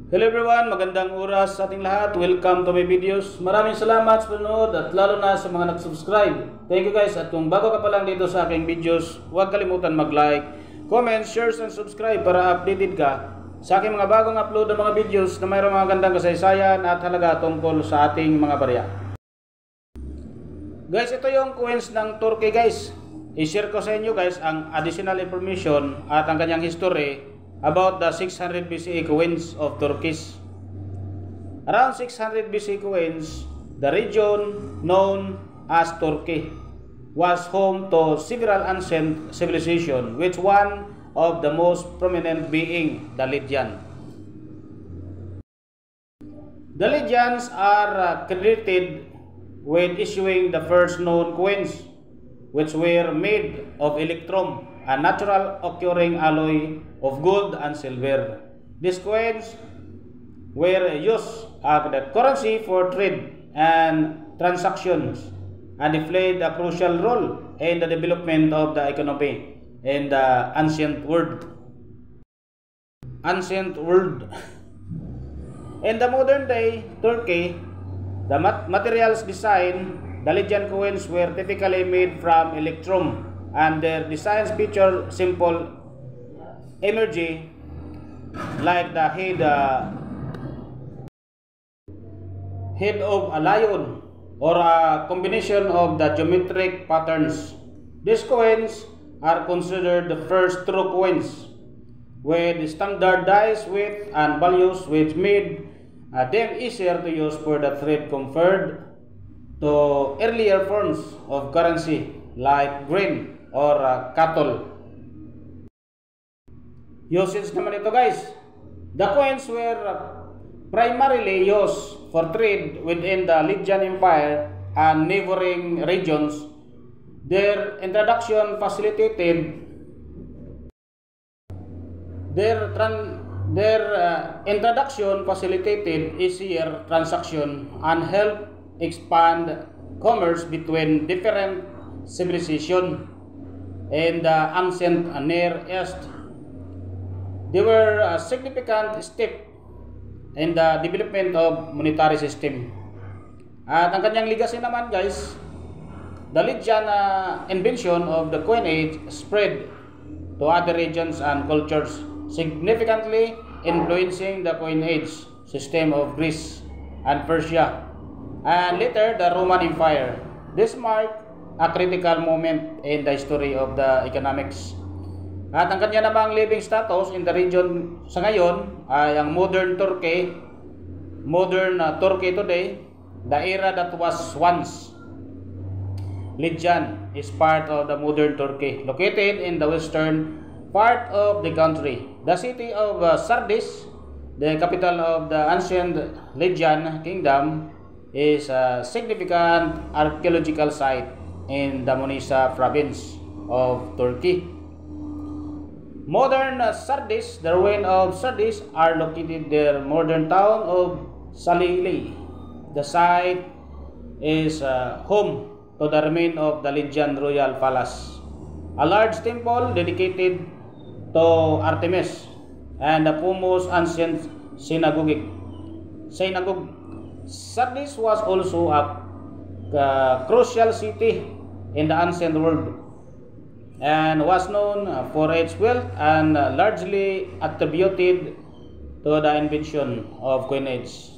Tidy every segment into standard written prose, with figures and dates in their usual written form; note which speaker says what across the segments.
Speaker 1: Hello everyone, magandang oras sa ating lahat. Welcome to my videos. Maraming salamat sa panonood at lalo na sa mga nag-subscribe. Thank you guys, at kung bago ka pa lang dito sa aking videos, huwag kalimutan mag-like, comment, share, and subscribe para updated ka sa aking mga bagong upload ng mga videos na mayroong mga gandang kasaysayan at halaga tungkol sa ating mga barya. Guys, ito yung coins ng Turkey guys. I-share ko sa inyo guys ang additional information at ang kanyang history about the 600 BCE coins of Turkey. Around 600 BCE coins, the region known as Turkey was home to several ancient civilizations, which one of the most prominent being the Lydian. The Lydians are credited with issuing the first known coins, which were made of electrum, a natural occurring alloy of gold and silver. These coins were used as the currency for trade and transactions, and they played a crucial role in the development of the economy in the ancient world. In the modern day Turkey, the materials design the Lydian coins were typically made from electrum, and their designs feature simple imagery like the head of a lion or a combination of the geometric patterns. These coins are considered the first true coins with standardized weight and values, which made them easier to use for the trade compared to earlier forms of currency like grain or cattle. Usage naman ito guys. The coins were primarily used for trade within the Lydian Empire and neighboring regions. Their introduction facilitated easier transaction and helped expand commerce between different civilizations in the ancient Near East. They were a significant step in the development of monetary system. At ang kanyang legacy naman guys, the Lydian invention of the coinage spread to other regions and cultures, significantly influencing the coinage system of Greece and Persia, and later the Roman Empire. This marked a critical moment in the history of the economics. At ang kanya namang living status in the region sa ngayon ay ang modern Turkey today. The era that was once Lydian is part of the modern Turkey, located in the western part of the country. The city of Sardis, the capital of the ancient Lydian kingdom, is a significant archaeological site in the Manisa province of Turkey. Modern Sardis, the ruins of Sardis are located in the modern town of Salili. The site is home to the remains of the Lydian royal palace, a large temple dedicated to Artemis, and the famous ancient synagogue. Sardis was also a crucial city in the ancient world and was known for its wealth and largely attributed to the invention of coinage.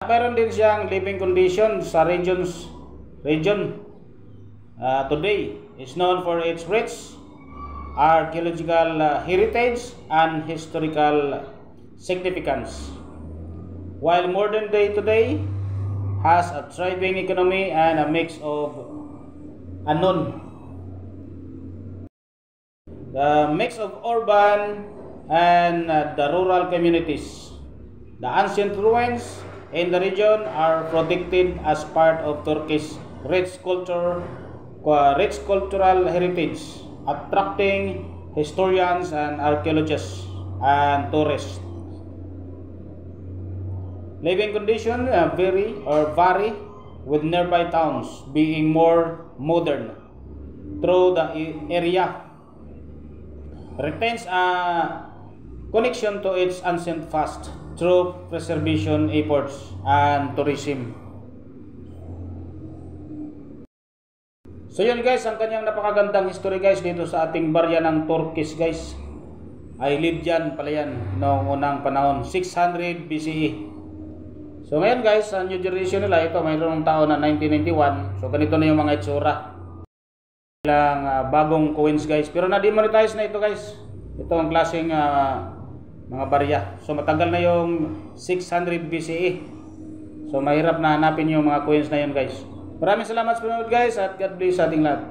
Speaker 1: Mayroon din siyang living condition sa region today is known for its rich archaeological heritage and historical significance, while modern day today has a thriving economy and a mix of urban and the rural communities. The ancient ruins in the region are protected as part of Turkey's rich cultural heritage, attracting historians and archaeologists and tourists. Living conditions vary with nearby towns being more modern, through the area retains a connection to its ancient past through preservation efforts and tourism. So yun guys, ang kanyang napakagandang history guys dito sa ating barya ng Turkish guys. Ay Lydian pala yan noong unang panahon, 600 BCE. So ngayon guys, sa new generation nila, ito mayroong taon na 1991. So ganito na yung mga itsura. Ilang bagong coins guys. Pero na-demonetize na ito guys. Ito ang klaseng mga barya. So matagal na yung 600 BCE. So mahirap na hanapin yung mga coins na yun guys. Maraming salamat sa panonood guys at God bless sa ating lahat.